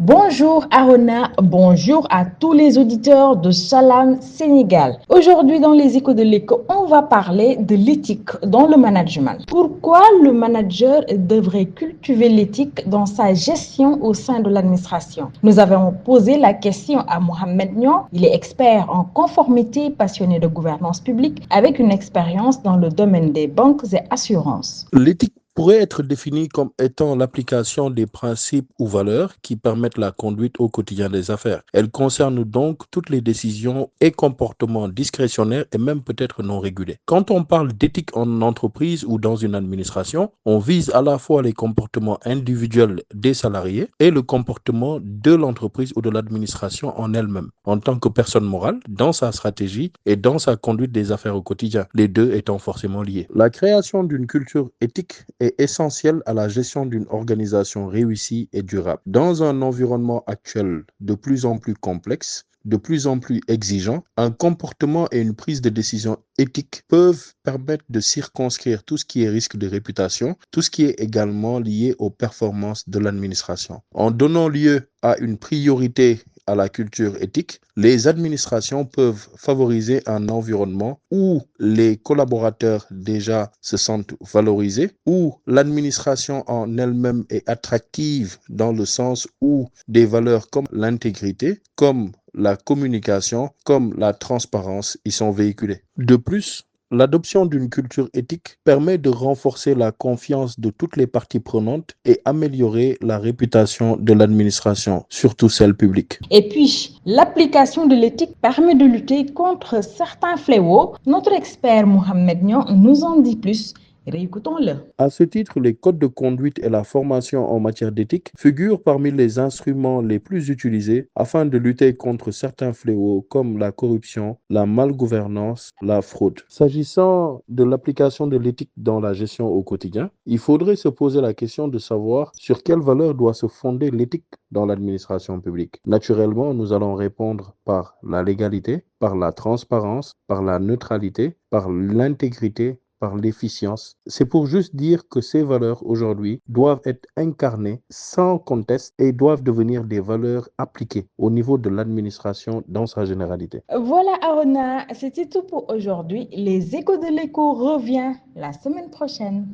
Bonjour Arona, bonjour à tous les auditeurs de Salam Sénégal. Aujourd'hui dans les échos de l'écho, on va parler de l'éthique dans le management. Pourquoi le manager devrait cultiver l'éthique dans sa gestion au sein de l'administration? Nous avons posé la question à Mohamed Nian. Il est expert en conformité, passionné de gouvernance publique, avec une expérience dans le domaine des banques et assurances. L'éthique pourrait être définie comme étant l'application des principes ou valeurs qui permettent la conduite au quotidien des affaires. Elle concerne donc toutes les décisions et comportements discrétionnaires et même peut-être non régulés. Quand on parle d'éthique en entreprise ou dans une administration, on vise à la fois les comportements individuels des salariés et le comportement de l'entreprise ou de l'administration en elle-même, en tant que personne morale, dans sa stratégie et dans sa conduite des affaires au quotidien, les deux étant forcément liés. La création d'une culture éthique est essentielle à la gestion d'une organisation réussie et durable. Dans un environnement actuel de plus en plus complexe, de plus en plus exigeant, un comportement et une prise de décision éthique peuvent permettre de circonscrire tout ce qui est risque de réputation, tout ce qui est également lié aux performances de l'administration. En donnant lieu à une priorité à la culture éthique, les administrations peuvent favoriser un environnement où les collaborateurs déjà se sentent valorisés, où l'administration en elle-même est attractive dans le sens où des valeurs comme l'intégrité, comme la communication, comme la transparence y sont véhiculées. De plus, l'adoption d'une culture éthique permet de renforcer la confiance de toutes les parties prenantes et améliorer la réputation de l'administration, surtout celle publique. Et puis, l'application de l'éthique permet de lutter contre certains fléaux. Notre expert Mohamed Nian nous en dit plus. Réécoutons-le. À ce titre, les codes de conduite et la formation en matière d'éthique figurent parmi les instruments les plus utilisés afin de lutter contre certains fléaux comme la corruption, la malgouvernance, la fraude. S'agissant de l'application de l'éthique dans la gestion au quotidien, il faudrait se poser la question de savoir sur quelles valeurs doit se fonder l'éthique dans l'administration publique. Naturellement, nous allons répondre par la légalité, par la transparence, par la neutralité, par l'intégrité, par l'efficience. C'est pour juste dire que ces valeurs aujourd'hui doivent être incarnées sans conteste et doivent devenir des valeurs appliquées au niveau de l'administration dans sa généralité. Voilà Arona, c'était tout pour aujourd'hui. Les échos de l'écho revient la semaine prochaine.